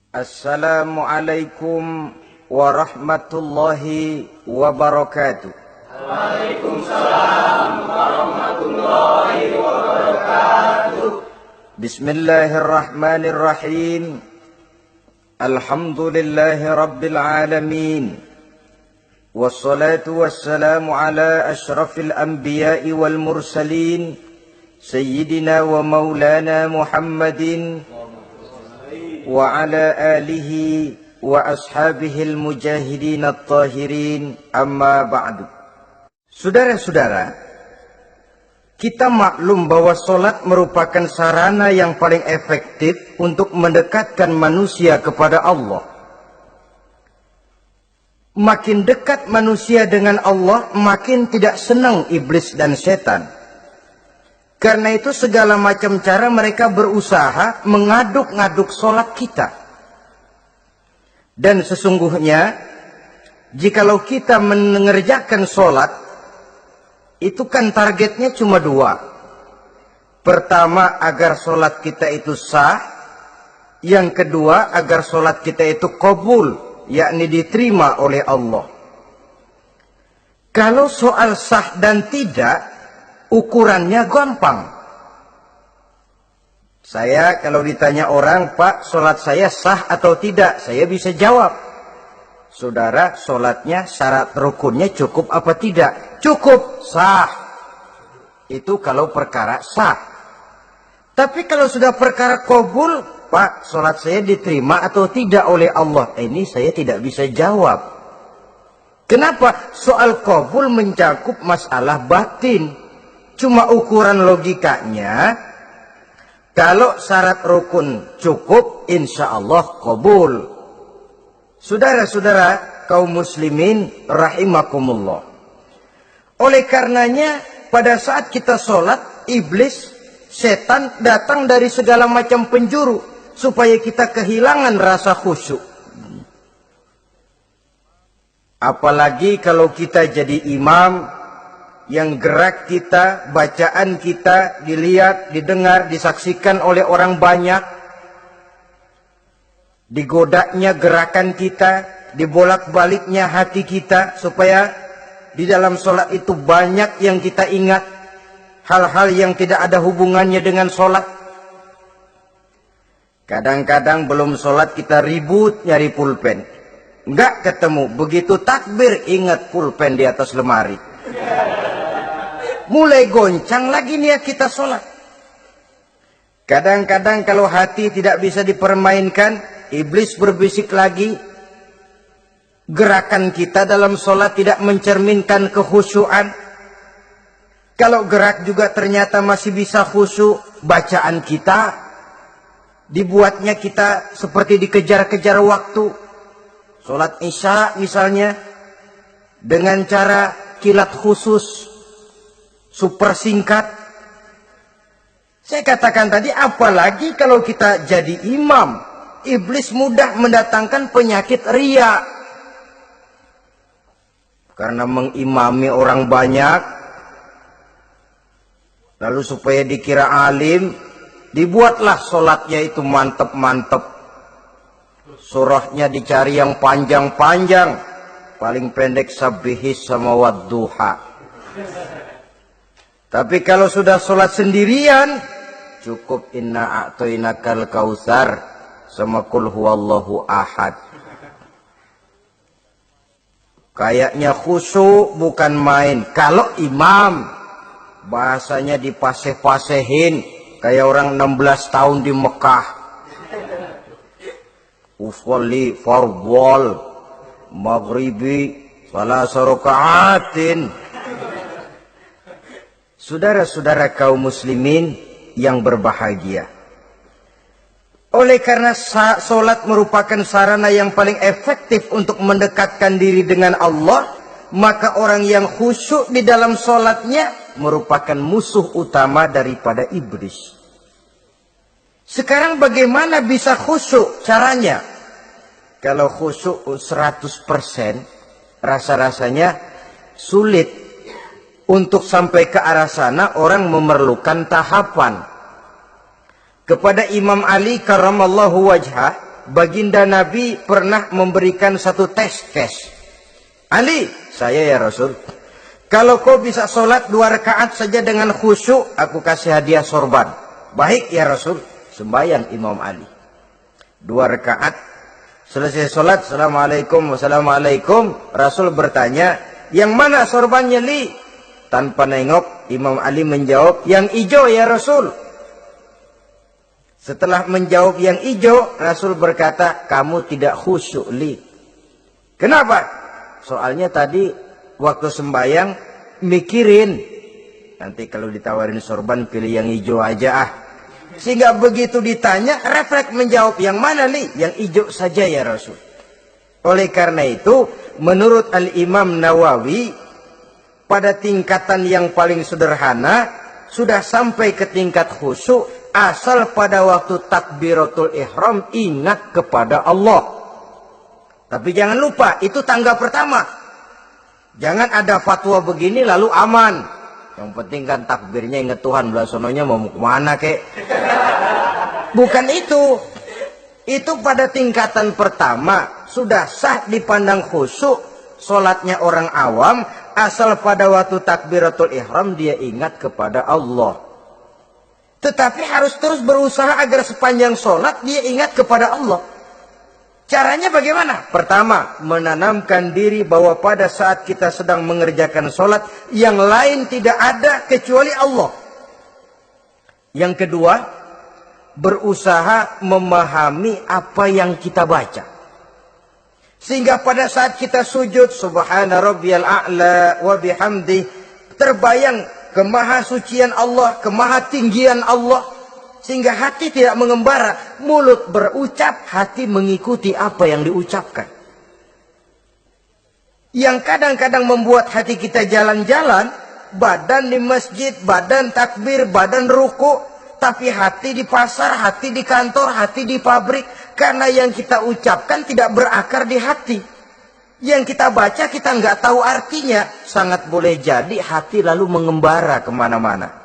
Assalamualaikum warahmatullahi wabarakatuh. Waalaikumsalam warahmatullahi wabarakatuh. Bismillahirrahmanirrahim. Alhamdulillahi rabbil alamin. Wassalatu wassalamu ala ashrafil anbiya'i wal mursalin, Sayyidina wa maulana Muhammadin wa ala alihi wa ashabihil mujahidin at-tahirin, amma ba'du. Saudara-saudara, kita maklum bahwa solat merupakan sarana yang paling efektif untuk mendekatkan manusia kepada Allah. Makin dekat manusia dengan Allah, makin tidak senang iblis dan setan. Karena itu segala macam cara mereka berusaha mengaduk-ngaduk solat kita. Dan sesungguhnya, jikalau kita mengerjakan solat, itu kan targetnya cuma dua. Pertama, agar solat kita itu sah. Yang kedua, agar solat kita itu qabul, yakni diterima oleh Allah. Kalau soal sah dan tidak, ukurannya gampang. Saya kalau ditanya orang, Pak, solat saya sah atau tidak? Saya bisa jawab. Saudara, solatnya syarat rukunnya cukup apa tidak? Cukup, sah. Itu kalau perkara sah. Tapi kalau sudah perkara qabul, Pak, solat saya diterima atau tidak oleh Allah? Ini saya tidak bisa jawab. Kenapa? Soal qabul mencakup masalah batin. Cuma ukuran logikanya, kalau syarat rukun cukup, insya Allah qabul. Saudara-saudara kaum muslimin rahimakumullah. Oleh karenanya, pada saat kita sholat, iblis, setan datang dari segala macam penjuru supaya kita kehilangan rasa khusyuk. Apalagi kalau kita jadi imam, yang gerak kita, bacaan kita dilihat, didengar, disaksikan oleh orang banyak. Digodanya gerakan kita, dibolak-baliknya hati kita, supaya di dalam sholat itu banyak yang kita ingat. Hal-hal yang tidak ada hubungannya dengan sholat. Kadang-kadang belum sholat kita ribut nyari pulpen. Enggak ketemu, begitu takbir ingat pulpen di atas lemari. Mulai goncang lagi niat kita sholat. Kadang-kadang kalau hati tidak bisa dipermainkan, iblis berbisik lagi. Gerakan kita dalam sholat tidak mencerminkan kekhusyuan. Kalau gerak juga ternyata masih bisa khusyuk, bacaan kita dibuatnya kita seperti dikejar-kejar waktu. Sholat isya misalnya, dengan cara kilat khusus, super singkat. Saya katakan tadi, apalagi kalau kita jadi imam, iblis mudah mendatangkan penyakit riya. Karena mengimami orang banyak, lalu supaya dikira alim, dibuatlah sholatnya itu mantep-mantep. Surahnya dicari yang panjang-panjang, paling pendek sabbihis sama wadduha. Tapi kalau sudah sholat sendirian, cukup inna a'toinakal kautsar sama kul huwallahu ahad. Kayaknya khusyuk bukan main. Kalau imam, bahasanya dipaseh-pasehin kayak orang 16 tahun di Mekah. Usolli fardhol maghribi salasa raka'atin. Saudara-saudara kaum muslimin yang berbahagia. Oleh karena solat merupakan sarana yang paling efektif untuk mendekatkan diri dengan Allah, maka orang yang khusyuk di dalam solatnya merupakan musuh utama daripada iblis. Sekarang bagaimana bisa khusyuk caranya? Kalau khusyuk 100%, rasa-rasanya sulit. Untuk sampai ke arah sana orang memerlukan tahapan. Kepada Imam Ali karramallahu wajhah baginda Nabi pernah memberikan satu tes case. Ali, saya ya Rasul, kalau kau bisa sholat 2 rakaat saja dengan khusyuk, aku kasih hadiah sorban. Baik ya Rasul. Sembahyang Imam Ali 2 rakaat, selesai sholat, assalamualaikum, wassalamualaikum. Rasul bertanya, yang mana sorbannya Li? Tanpa nengok, Imam Ali menjawab, yang hijau ya Rasul. Setelah menjawab yang hijau, Rasul berkata, kamu tidak khusyuk Li. Kenapa? Soalnya tadi waktu sembahyang mikirin, nanti kalau ditawarin sorban pilih yang hijau aja ah. Sehingga begitu ditanya, refleks menjawab, yang mana Li? Yang hijau saja ya Rasul. Oleh karena itu, menurut Al-Imam Nawawi, pada tingkatan yang paling sederhana, sudah sampai ke tingkat khusyuk, asal pada waktu takbiratul ihram ingat kepada Allah. Tapi jangan lupa, itu tangga pertama. Jangan ada fatwa begini lalu aman. Yang penting kan takbirnya ingat Tuhan, belasononya mau kemana kek. Bukan itu. Itu pada tingkatan pertama, sudah sah dipandang khusyuk, sholatnya orang awam, asal pada waktu takbiratul ihram dia ingat kepada Allah. Tetapi harus terus berusaha agar sepanjang sholat dia ingat kepada Allah. Caranya bagaimana? Pertama, menanamkan diri bahwa pada saat kita sedang mengerjakan sholat, yang lain tidak ada kecuali Allah. Yang kedua, berusaha memahami apa yang kita baca. Sehingga pada saat kita sujud, subhana rabbiyal a'la wa bihamdi, terbayang kemahasucian Allah, kemahatinggian Allah. Sehingga hati tidak mengembara, mulut berucap, hati mengikuti apa yang diucapkan. Yang kadang-kadang membuat hati kita jalan-jalan, badan di masjid, badan takbir, badan ruku, tapi hati di pasar, hati di kantor, hati di pabrik. Karena yang kita ucapkan tidak berakar di hati. Yang kita baca kita nggak tahu artinya. Sangat boleh jadi hati lalu mengembara kemana-mana.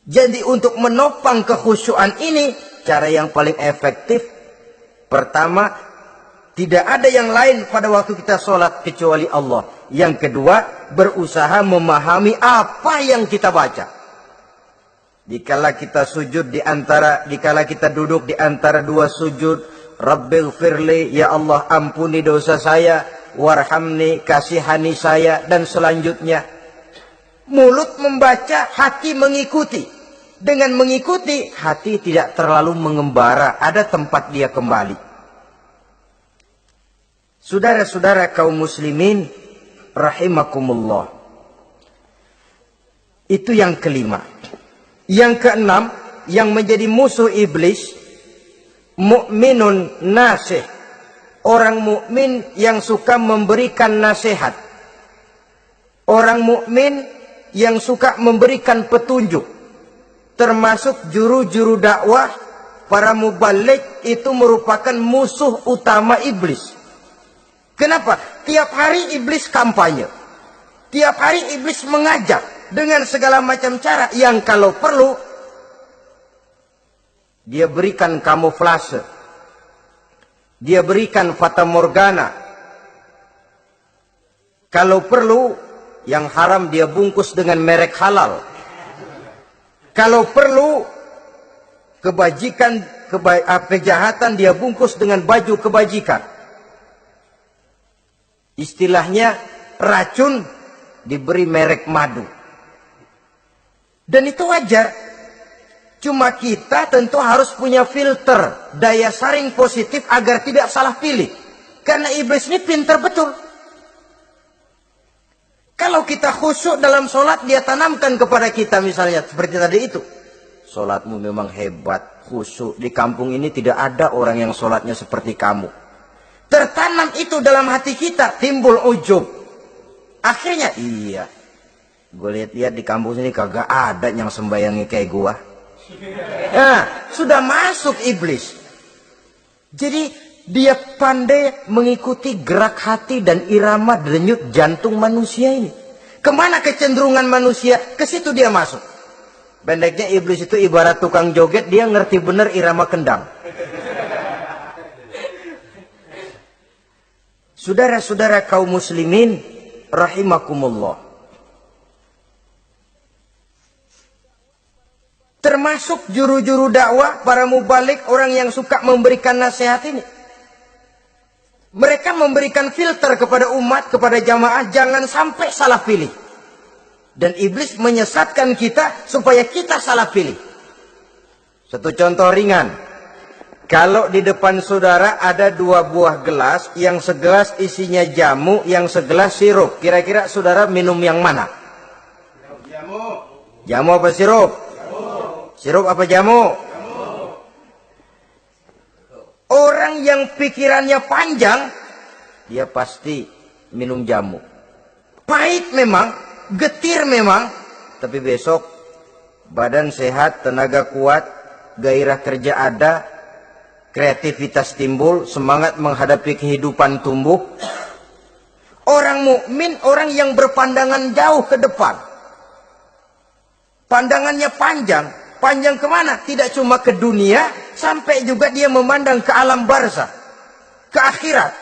Jadi untuk menopang kekhusyuan ini, cara yang paling efektif, pertama, tidak ada yang lain pada waktu kita sholat kecuali Allah. Yang kedua, berusaha memahami apa yang kita baca. Dikala kita sujud dikala kita duduk di antara 2 sujud, Rabbighfirli, ya Allah ampuni dosa saya, warhamni, kasihani saya, dan selanjutnya. Mulut membaca, hati mengikuti. Dengan mengikuti, hati tidak terlalu mengembara, ada tempat dia kembali. Saudara-saudara kaum muslimin rahimakumullah. Itu yang kelima. Yang keenam, yang menjadi musuh iblis, mukminun nasih. Orang mukmin yang suka memberikan nasihat. Orang mukmin yang suka memberikan petunjuk. Termasuk juru-juru dakwah, para mubalik, itu merupakan musuh utama iblis. Kenapa? Tiap hari iblis kampanye. Tiap hari iblis mengajak. Dengan segala macam cara yang kalau perlu dia berikan kamuflase, dia berikan fata morgana. Kalau perlu yang haram dia bungkus dengan merek halal. Kalau perlu kejahatan dia bungkus dengan baju kebajikan. Istilahnya racun diberi merek madu. Dan itu wajar. Cuma kita tentu harus punya filter, daya saring positif agar tidak salah pilih. Karena iblis ini pintar betul. Kalau kita khusyuk dalam sholat, dia tanamkan kepada kita misalnya seperti tadi itu. Sholatmu memang hebat, khusyuk. Di kampung ini tidak ada orang yang sholatnya seperti kamu. Tertanam itu dalam hati kita, timbul ujub. Akhirnya, iya. Gue lihat-lihat di kampus ini kagak ada yang sembayangi kayak gua. Nah, sudah masuk iblis. Jadi dia pandai mengikuti gerak hati dan irama denyut jantung manusia ini. Kemana kecenderungan manusia, ke situ dia masuk. Pendeknya iblis itu ibarat tukang joget, dia ngerti bener irama kendang. Saudara-saudara kaum muslimin rahimakumullah. Termasuk juru-juru dakwah, para mubalik, orang yang suka memberikan nasihat ini. Mereka memberikan filter kepada umat, kepada jamaah, jangan sampai salah pilih. Dan iblis menyesatkan kita supaya kita salah pilih. Satu contoh ringan. Kalau di depan saudara ada 2 buah gelas, yang segelas isinya jamu, yang segelas sirup. Kira-kira saudara minum yang mana? Jamu. Jamu apa sirup? Jamu. Sirup apa jamu? Jamu. Orang yang pikirannya panjang, dia pasti minum jamu. Pahit memang, getir memang, tapi besok badan sehat, tenaga kuat, gairah kerja ada, kreativitas timbul, semangat menghadapi kehidupan tumbuh. Orang mukmin, orang yang berpandangan jauh ke depan. Pandangannya panjang. Panjang kemana? Tidak cuma ke dunia, sampai juga dia memandang ke alam barzah, ke akhirat.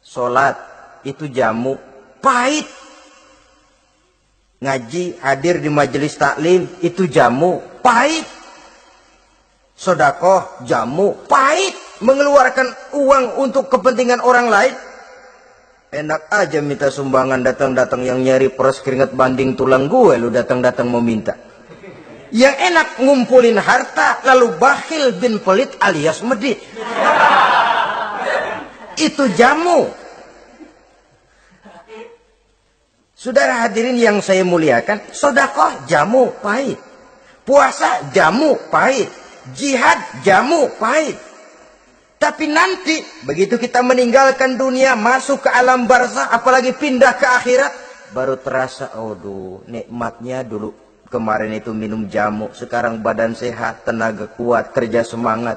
Sholat itu jamu, pahit. Ngaji, hadir di majelis taklim, itu jamu, pahit. Sedekah, jamu, pahit. Mengeluarkan uang untuk kepentingan orang lain. Enak aja minta sumbangan, datang-datang yang nyari peres keringat banding tulang gue, lu datang-datang mau minta. Yang enak ngumpulin harta, lalu bakhil bin pelit alias medit. Itu jamu. Saudara hadirin yang saya muliakan, sedekah jamu, pahit. Puasa jamu, pahit. Jihad jamu, pahit. Tapi nanti begitu kita meninggalkan dunia, masuk ke alam barzah, apalagi pindah ke akhirat, baru terasa, aduh, nikmatnya dulu kemarin itu minum jamu, sekarang badan sehat, tenaga kuat, kerja semangat.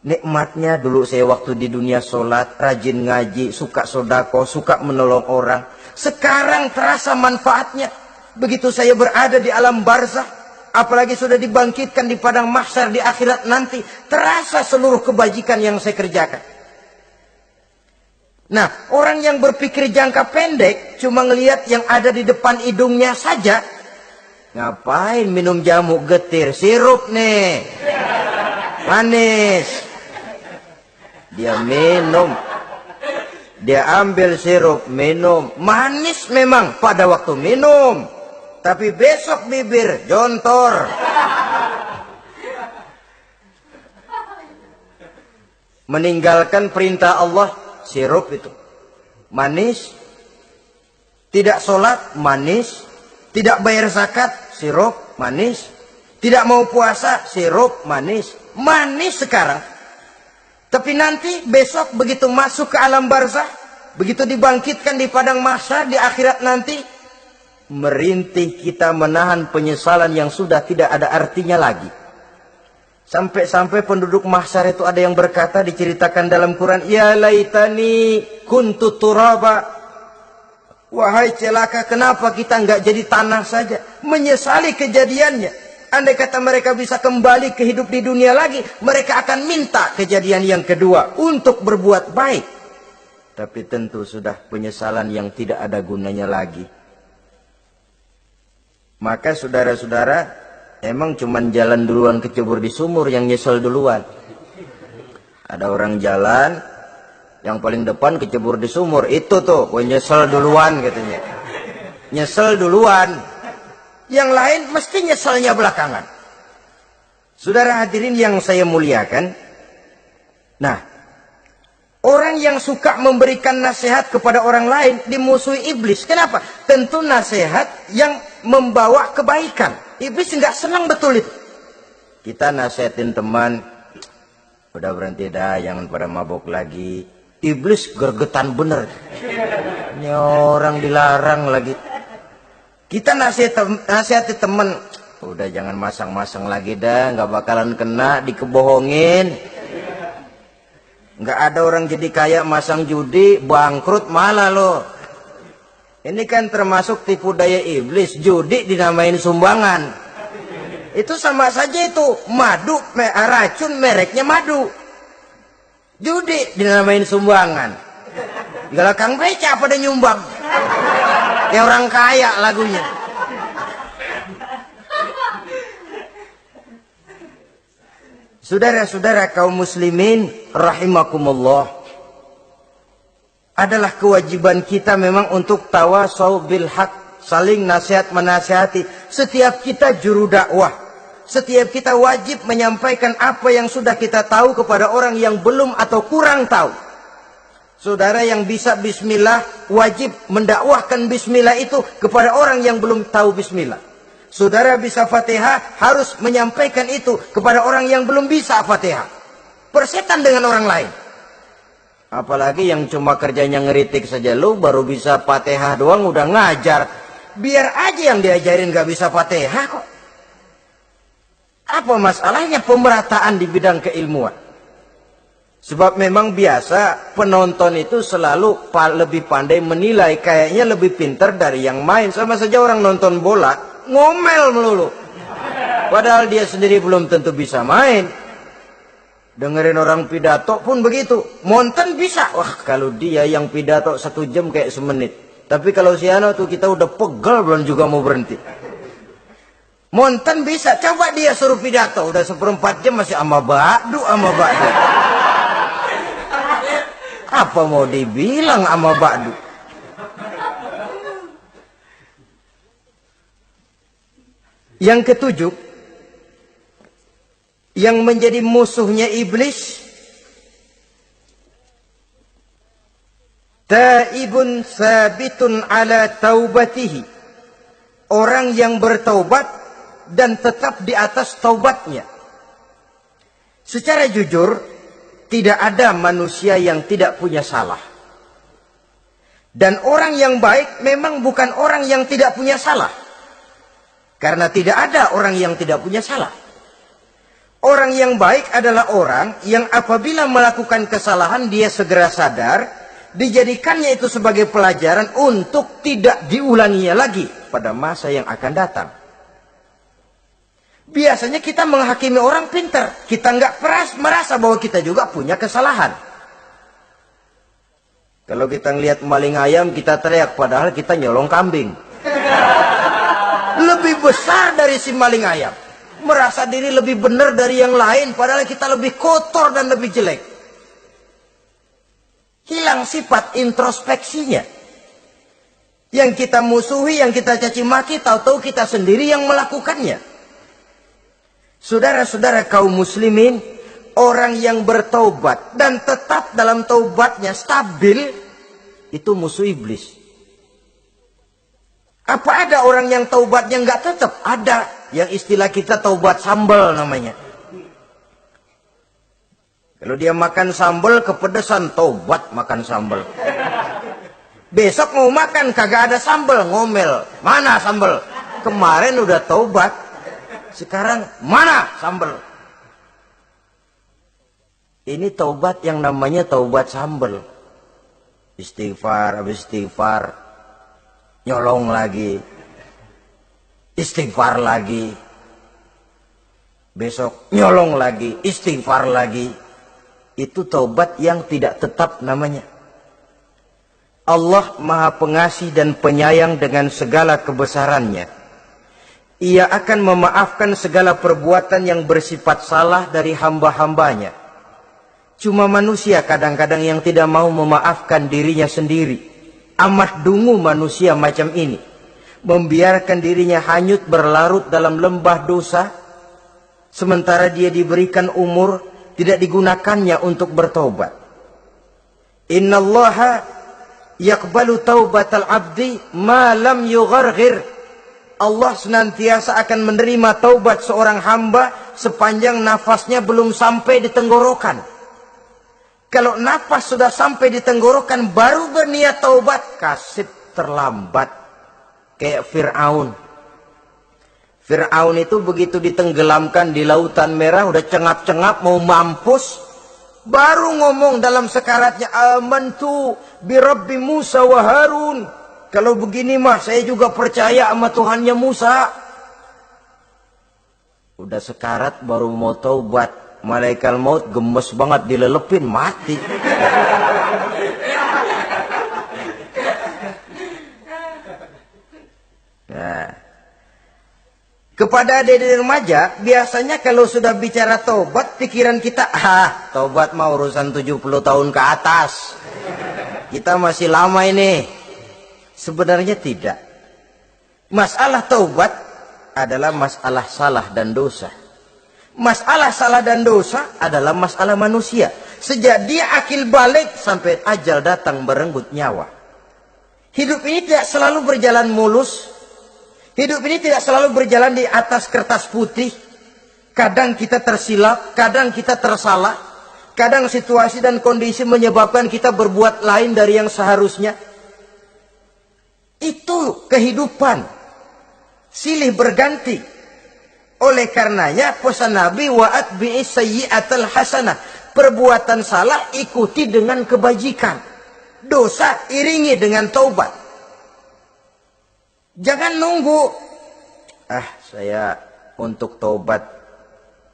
Nikmatnya dulu saya waktu di dunia sholat, rajin ngaji, suka sodako, suka menolong orang. Sekarang terasa manfaatnya. Begitu saya berada di alam barzah, apalagi sudah dibangkitkan di padang mahsyar di akhirat nanti, terasa seluruh kebajikan yang saya kerjakan. Nah, orang yang berpikir jangka pendek, cuma ngelihat yang ada di depan hidungnya saja. Ngapain minum jamu getir? Sirup nih, manis. Dia minum, dia ambil sirup, minum. Manis memang pada waktu minum, tapi besok bibir jontor. Meninggalkan perintah Allah, sirup itu manis. Tidak sholat, manis. Tidak bayar zakat, sirup, manis. Tidak mau puasa, sirup, manis. Manis sekarang. Tapi nanti besok begitu masuk ke alam barzah, begitu dibangkitkan di padang mahsyar di akhirat nanti, merintih kita menahan penyesalan yang sudah tidak ada artinya lagi. Sampai-sampai penduduk mahsyar itu ada yang berkata, diceritakan dalam Quran, ya laitani kuntu turaba. Wahai celaka, kenapa kita nggak jadi tanah saja? Menyesali kejadiannya. Andai kata mereka bisa kembali ke hidup di dunia lagi, mereka akan minta kejadian yang kedua untuk berbuat baik. Tapi tentu sudah penyesalan yang tidak ada gunanya lagi. Maka saudara-saudara, emang cuman jalan duluan kecebur di sumur yang nyesel duluan. Ada orang jalan, yang paling depan kecebur di sumur, itu tuh, gue nyesel duluan katanya. Nyesel duluan. Yang lain mesti nyeselnya belakangan. Saudara hadirin yang saya muliakan. Nah, orang yang suka memberikan nasihat kepada orang lain dimusuhi iblis. Kenapa? Tentu nasihat yang membawa kebaikan. Iblis nggak senang betul itu. Kita nasihatin teman, udah berhenti dah, jangan pada mabok lagi. Iblis gergetan bener. Ini orang dilarang lagi. Kita nasihati teman, udah jangan masang-masang lagi dah, nggak bakalan kena, dikebohongin. Nggak ada orang jadi kaya masang judi, bangkrut malah loh. Ini kan termasuk tipu daya iblis, judi dinamain sumbangan. Itu sama saja itu, madu, racun mereknya madu. Judi dinamain sumbangan. Kalau Kang Beca pada nyumbang. Kayak orang kaya lagunya. Saudara-saudara kaum muslimin rahimakumullah, adalah kewajiban kita memang untuk tawasau bil haq, saling nasihat menasihati. Setiap kita juru dakwah, setiap kita wajib menyampaikan apa yang sudah kita tahu kepada orang yang belum atau kurang tahu. Saudara yang bisa bismillah wajib mendakwahkan bismillah itu kepada orang yang belum tahu bismillah. Saudara bisa Fatihah harus menyampaikan itu kepada orang yang belum bisa Fatihah. Persetan dengan orang lain. Apalagi yang cuma kerjanya ngeritik saja, lu baru bisa Fatihah doang udah ngajar. Biar aja yang diajarin gak bisa Fatihah kok. Apa masalahnya pemerataan di bidang keilmuan? Sebab memang biasa penonton itu selalu lebih pandai menilai, kayaknya lebih pintar dari yang main. Sama saja orang nonton bola ngomel melulu, padahal dia sendiri belum tentu bisa main. Dengerin orang pidato pun begitu, monten bisa. Wah, kalau dia yang pidato 1 jam kayak semenit. Tapi kalau si Ano tuh kita udah pegel belum juga mau berhenti. Monten bisa, coba dia suruh pidato udah 1/4 jam masih ama ba'du. Apa mau dibilang ama ba'du? Yang ketujuh, yang menjadi musuhnya iblis, taibun sabitun ala taubatihi, orang yang bertaubat dan tetap di atas taubatnya. Secara jujur, tidak ada manusia yang tidak punya salah. Dan orang yang baik memang bukan orang yang tidak punya salah. Karena tidak ada orang yang tidak punya salah. Orang yang baik adalah orang yang apabila melakukan kesalahan dia segera sadar, dijadikannya itu sebagai pelajaran untuk tidak diulanginya lagi pada masa yang akan datang. Biasanya kita menghakimi orang pintar, kita nggak merasa bahwa kita juga punya kesalahan. Kalau kita ngelihat maling ayam kita teriak, padahal kita nyolong kambing. Lebih besar dari si maling ayam, merasa diri lebih benar dari yang lain, padahal kita lebih kotor dan lebih jelek. Hilang sifat introspeksinya. Yang kita musuhi, yang kita caci maki, tahu-tahu kita sendiri yang melakukannya. Saudara-saudara kaum muslimin, orang yang bertaubat dan tetap dalam taubatnya stabil, itu musuh iblis. Apa ada orang yang taubatnya nggak tetap? Ada. Yang istilah kita taubat sambal namanya. Kalau dia makan sambal kepedesan, taubat makan sambal. Besok mau makan kagak ada sambal, ngomel. Mana sambal? Kemarin udah taubat, sekarang mana sambal? Ini taubat yang namanya taubat sambal. Istighfar, habis istighfar nyolong lagi, istighfar lagi, besok nyolong lagi, istighfar lagi. Itu taubat yang tidak tetap namanya. Allah Maha Pengasih dan Penyayang dengan segala kebesarannya. Ia akan memaafkan segala perbuatan yang bersifat salah dari hamba-hambanya. Cuma manusia kadang-kadang yang tidak mau memaafkan dirinya sendiri. Amat dungu manusia macam ini, membiarkan dirinya hanyut berlarut dalam lembah dosa, sementara dia diberikan umur tidak digunakannya untuk bertaubat. Innallaha yaqbalu taubatal abdi ma lam yugharghir. Allah senantiasa akan menerima taubat seorang hamba sepanjang nafasnya belum sampai di tenggorokan. Kalau nafas sudah sampai di tenggorokan baru berniat taubat, kasih terlambat. Kayak Fir'aun. Fir'aun itu begitu ditenggelamkan di lautan merah, udah cengap-cengap mau mampus, baru ngomong dalam sekaratnya, amantu bi Rabbi Musa wa Harun. Kalau begini mah saya juga percaya sama Tuhannya Musa. Udah sekarat baru mau taubat, malaikat maut gemes banget, dilelepin mati. Nah, kepada adik-adik remaja, biasanya kalau sudah bicara taubat, pikiran kita, taubat mau urusan 70 tahun ke atas. Kita masih lama ini. Sebenarnya tidak. Masalah taubat adalah masalah salah dan dosa. Masalah salah dan dosa adalah masalah manusia. Sejak dia akil balik sampai ajal datang merenggut nyawa. Hidup ini tidak selalu berjalan mulus. Hidup ini tidak selalu berjalan di atas kertas putih. Kadang kita tersilap, kadang kita tersalah. Kadang situasi dan kondisi menyebabkan kita berbuat lain dari yang seharusnya. Itu kehidupan. Silih berganti. Oleh karenanya pesan Nabi, wa'at bi'is sayyi'atal hasanah. Perbuatan salah ikuti dengan kebajikan. Dosa iringi dengan taubat. Jangan nunggu. Saya untuk taubat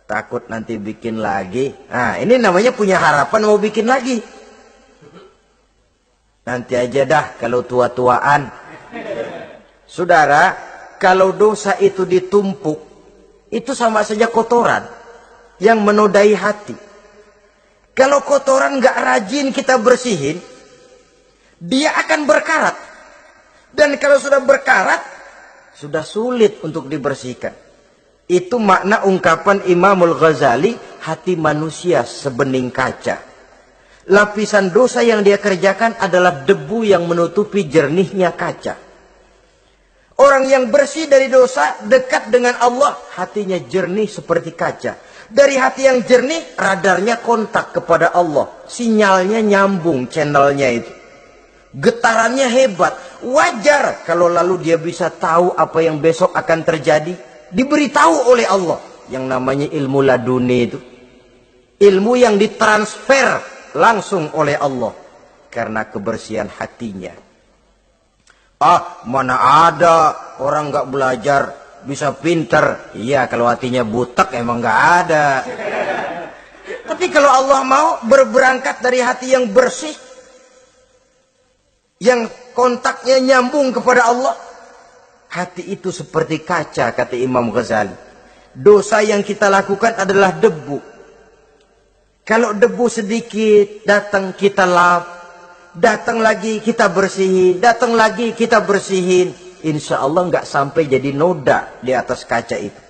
takut nanti bikin lagi. Ini namanya punya harapan mau bikin lagi. Nanti aja dah kalau tua-tuaan. Saudara, kalau dosa itu ditumpuk, itu sama saja kotoran yang menodai hati. Kalau kotoran gak rajin kita bersihin, dia akan berkarat. Dan kalau sudah berkarat, sudah sulit untuk dibersihkan. Itu makna ungkapan Imamul Ghazali, hati manusia sebening kaca. Lapisan dosa yang dia kerjakan adalah debu yang menutupi jernihnya kaca. Orang yang bersih dari dosa, dekat dengan Allah, hatinya jernih seperti kaca. Dari hati yang jernih, radarnya kontak kepada Allah. Sinyalnya nyambung channelnya itu. Getarannya hebat. Wajar kalau lalu dia bisa tahu apa yang besok akan terjadi. Diberitahu oleh Allah. Yang namanya ilmu laduni itu. Ilmu yang ditransfer langsung oleh Allah. Karena kebersihan hatinya. Mana ada orang gak belajar bisa pinter. Iya, kalau hatinya butek emang gak ada. Tapi kalau Allah mau berberangkat dari hati yang bersih, yang kontaknya nyambung kepada Allah, hati itu seperti kaca, kata Imam Ghazali. Dosa yang kita lakukan adalah debu. Kalau debu sedikit datang kita lap, datang lagi kita bersihin, datang lagi kita bersihin, insya Allah nggak sampai jadi noda di atas kaca itu.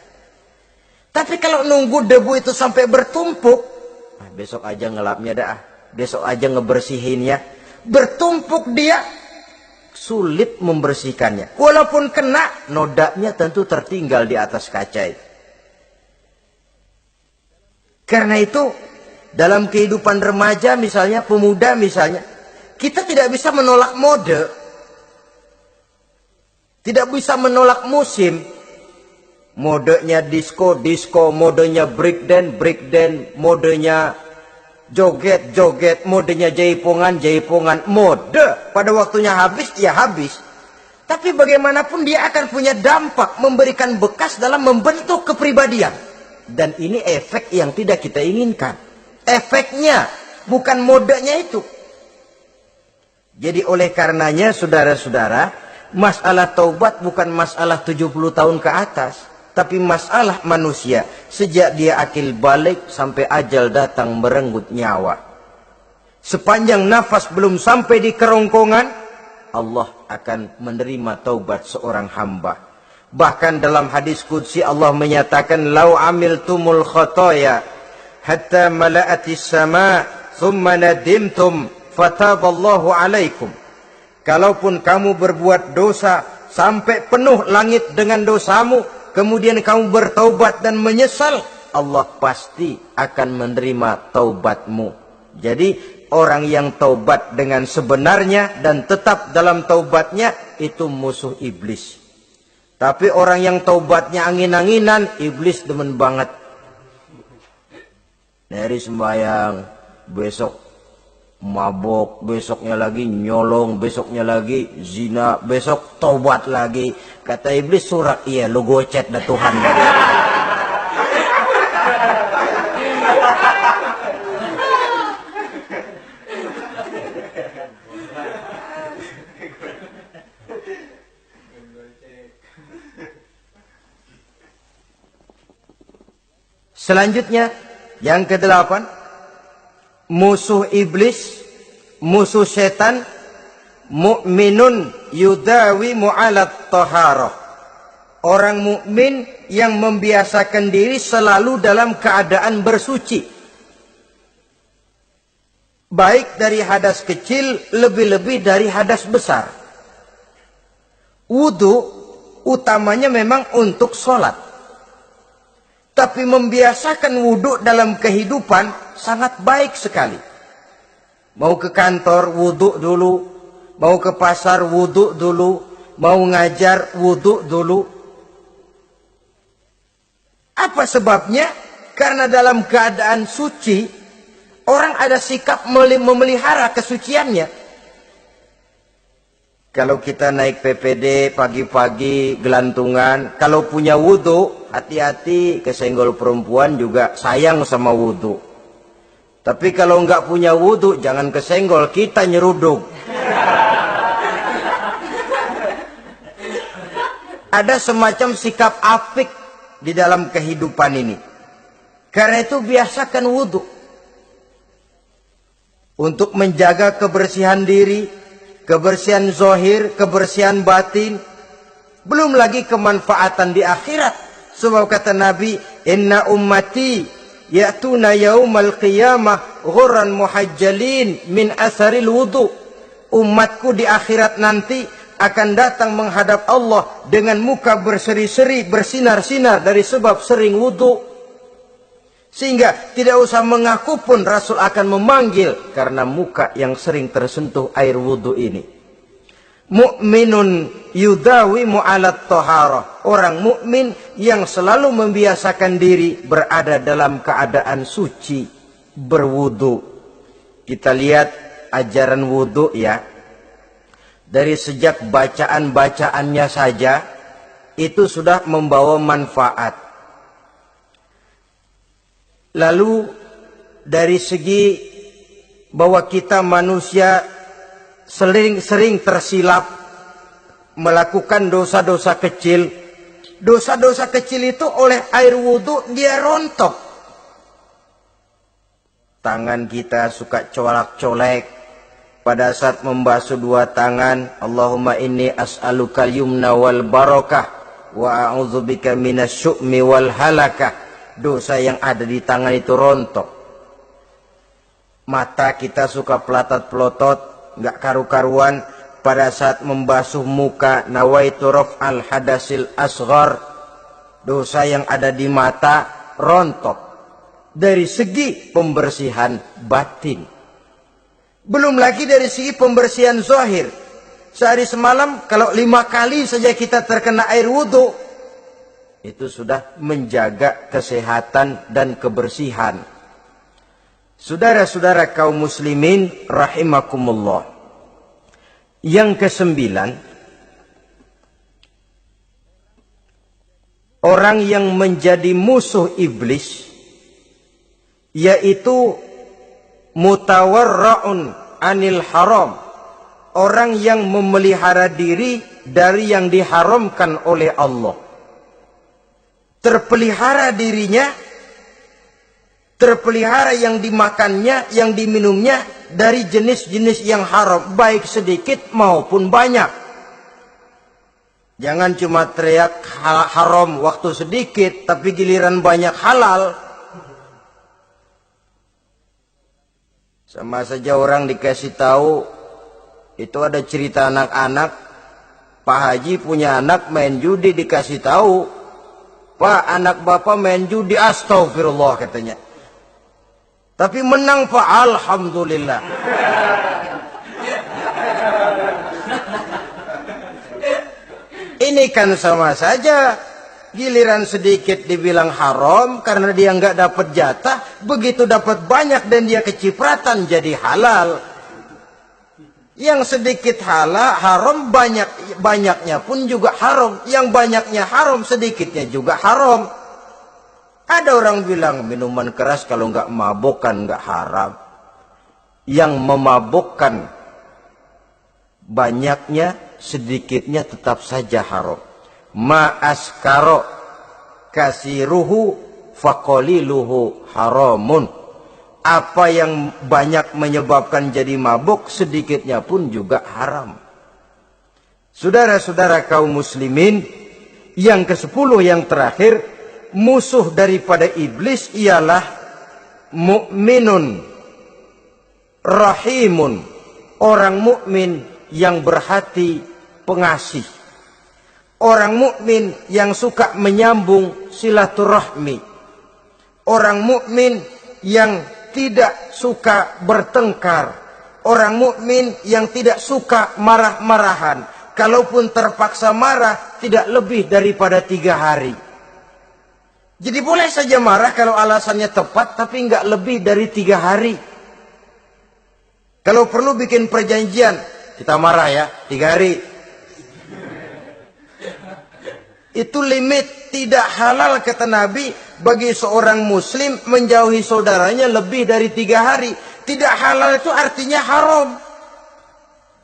Tapi kalau nunggu debu itu sampai bertumpuk, besok aja ngelapnya dah, besok aja ngebersihinnya, bertumpuk dia, sulit membersihkannya. Walaupun kena, nodanya tentu tertinggal di atas kaca itu. Karena itu, dalam kehidupan remaja misalnya, pemuda misalnya, kita tidak bisa menolak mode. Tidak bisa menolak musim. Modenya disco, disco, modenya breakdance, breakdance, modenya joget, joget, modenya jaipongan, jaipongan. Mode pada waktunya habis, ya habis. Tapi bagaimanapun dia akan punya dampak, memberikan bekas dalam membentuk kepribadian. Dan ini efek yang tidak kita inginkan. Efeknya, bukan modenya itu. Jadi oleh karenanya, saudara-saudara, masalah taubat bukan masalah 70 tahun ke atas. Tapi masalah manusia, sejak dia akil balik sampai ajal datang merenggut nyawa. Sepanjang nafas belum sampai di kerongkongan, Allah akan menerima taubat seorang hamba. Bahkan dalam hadis qudsi Allah menyatakan, "Lau amiltumul khotoya hatta mala'atis sama, thumma nadimtum, fataballahu alaikum." Kalaupun kamu berbuat dosa sampai penuh langit dengan dosamu, kemudian kamu bertaubat dan menyesal, Allah pasti akan menerima taubatmu. Jadi orang yang taubat dengan sebenarnya dan tetap dalam taubatnya, itu musuh iblis. Tapi orang yang taubatnya angin-anginan, iblis demen banget. Dari sembahyang, besok mabok, besoknya lagi nyolong, besoknya lagi zina, besok taubat lagi. Kata iblis, surat, iya lu gocet dah Tuhan. Selanjutnya, yang kedelapan, musuh iblis, musuh setan, mu'minun yudawi mu'alat taharah. Orang mukmin yang membiasakan diri selalu dalam keadaan bersuci. Baik dari hadas kecil, lebih-lebih dari hadas besar. Wudu utamanya memang untuk sholat. Tapi membiasakan wudhu dalam kehidupan sangat baik sekali. Mau ke kantor, wudhu dulu. Mau ke pasar, wudhu dulu. Mau ngajar, wudhu dulu. Apa sebabnya? Karena dalam keadaan suci, orang ada sikap memelihara kesuciannya. Kalau kita naik PPD pagi-pagi gelantungan, kalau punya wudhu, hati-hati, kesenggol perempuan juga sayang sama wudhu. Tapi kalau nggak punya wudhu, jangan kesenggol, kita nyeruduk. Ada semacam sikap apik di dalam kehidupan ini. Karena itu biasakan wudhu. Untuk menjaga kebersihan diri, kebersihan zahir, kebersihan batin. Belum lagi kemanfaatan di akhirat. Sebab kata Nabi, inna ummati ya'tuna yaumal qiyamah ghurran muhajjalin min asaril wudu. Umatku di akhirat nanti akan datang menghadap Allah dengan muka berseri-seri, bersinar-sinar dari sebab sering wudu. Sehingga tidak usah mengaku pun Rasul akan memanggil karena muka yang sering tersentuh air wudu ini. Mu'minun yudawi mu'alat taharah. Orang mukmin yang selalu membiasakan diri berada dalam keadaan suci, berwudu. Kita lihat ajaran wudu ya. Dari sejak bacaan-bacaannya saja itu sudah membawa manfaat. Lalu dari segi bahwa kita manusia sering tersilap melakukan dosa-dosa kecil. Dosa-dosa kecil itu oleh air wudhu dia rontok. Tangan kita suka colak-colek pada saat membasuh dua tangan. Allahumma inni as'aluka yumna wal barakah wa a'udzubika minasyu'mi wal halakah. Dosa yang ada di tangan itu rontok. Mata kita suka pelatat-pelotot, nggak karu-karuan pada saat membasuh muka. Nawaitu raf'al hadasil asghar. Dosa yang ada di mata rontok. Dari segi pembersihan batin. Belum lagi dari segi pembersihan zahir. Sehari semalam kalau 5 kali saja kita terkena air wudhu, itu sudah menjaga kesehatan dan kebersihan. Saudara-saudara kaum muslimin rahimakumullah. Yang kesembilan, orang yang menjadi musuh iblis yaitu mutawarra'un anil haram. Orang yang memelihara diri dari yang diharamkan oleh Allah. Terpelihara dirinya, terpelihara yang dimakannya, yang diminumnya dari jenis-jenis yang haram, baik sedikit maupun banyak. Jangan cuma teriak haram waktu sedikit, tapi giliran banyak halal. Sama saja orang dikasih tahu, itu ada cerita anak-anak, Pak Haji punya anak main judi, dikasih tahu, Pak, anak bapak main judi, astagfirullah katanya. Tapi menang Pak, alhamdulillah. Ini kan sama saja. Giliran sedikit dibilang haram karena dia nggak dapat jatah, begitu dapat banyak dan dia kecipratan jadi halal. Yang sedikit haram, banyaknya pun juga haram. Yang banyaknya haram, sedikitnya juga haram. Ada orang bilang minuman keras kalau nggak mabukkan nggak haram. Yang memabukkan banyaknya, sedikitnya tetap saja haram. Ma askaro kasiruhu faqaliluhu haramun. Apa yang banyak menyebabkan jadi mabuk, sedikitnya pun juga haram. Saudara-saudara kaum muslimin, yang ke-10 yang terakhir, musuh daripada iblis ialah mukminun rahimun, orang mukmin yang berhati pengasih, orang mukmin yang suka menyambung silaturahmi, orang mukmin yang tidak suka bertengkar, orang mukmin yang tidak suka marah-marahan, kalaupun terpaksa marah tidak lebih daripada 3 hari. Jadi boleh saja marah kalau alasannya tepat, tapi nggak lebih dari 3 hari. Kalau perlu bikin perjanjian, kita marah ya 3 hari. Itu limit, tidak halal kata Nabi bagi seorang muslim menjauhi saudaranya lebih dari 3 hari. Tidak halal itu artinya haram.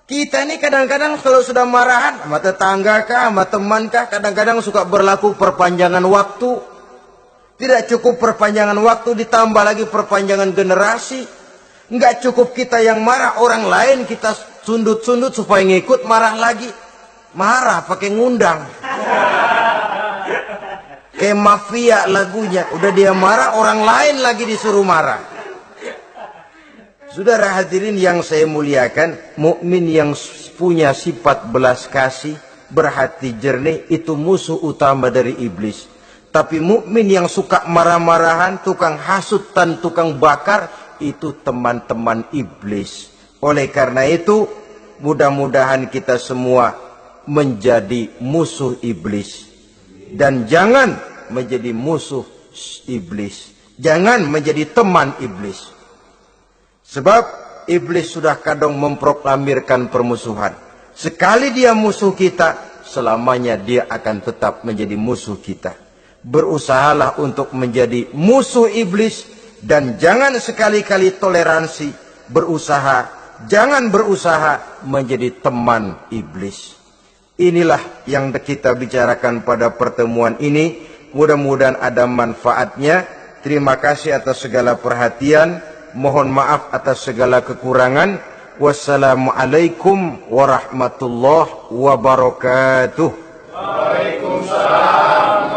Kita ini kadang-kadang kalau sudah marahan sama tetangga kah, sama teman kah, kadang-kadang suka berlaku perpanjangan waktu. Tidak cukup perpanjangan waktu, ditambah lagi perpanjangan generasi. Enggak cukup kita yang marah, orang lain kita sundut-sundut supaya ngikut marah lagi. Marah pakai ngundang. Kayak mafia lagunya, udah dia marah, orang lain lagi disuruh marah. Saudara hadirin yang saya muliakan, mukmin yang punya sifat belas kasih, berhati jernih, itu musuh utama dari iblis. Tapi mukmin yang suka marah-marahan, tukang hasut dan tukang bakar, itu teman-teman iblis. Oleh karena itu, mudah-mudahan kita semua menjadi musuh iblis. Dan jangan menjadi musuh iblis. Jangan menjadi teman iblis. Sebab iblis sudah kadang memproklamirkan permusuhan. Sekali dia musuh kita, selamanya dia akan tetap menjadi musuh kita. Berusahalah untuk menjadi musuh iblis. Dan jangan sekali-kali toleransi. Jangan berusaha menjadi teman iblis. Inilah yang kita bicarakan pada pertemuan ini. Mudah-mudahan ada manfaatnya. Terima kasih atas segala perhatian. Mohon maaf atas segala kekurangan. Wassalamualaikum warahmatullahi wabarakatuh. Waalaikumsalam.